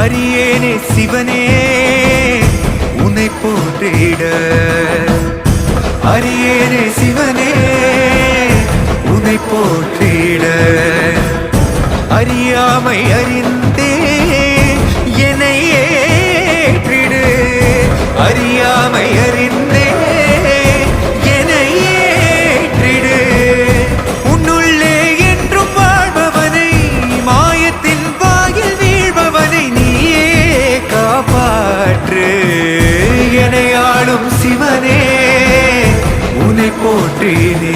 அரியேனே சிவனே உன்னை போற்றிட, அரியேனே சிவனே உன்னை போற்றிட, அறியாமை அறிந்தே என்னை ஏற்றிடு, அறியாமை அறிந்தே என்னை ஏற்றிடு. உன்னுள்ளே என்றும் வாழ்பவனை, மாயத்தின் வாயில் வீழ்பவனை நீயே காப்பாற்று. என்னை ஆளும் சிவனே உன்னை போற்றினே.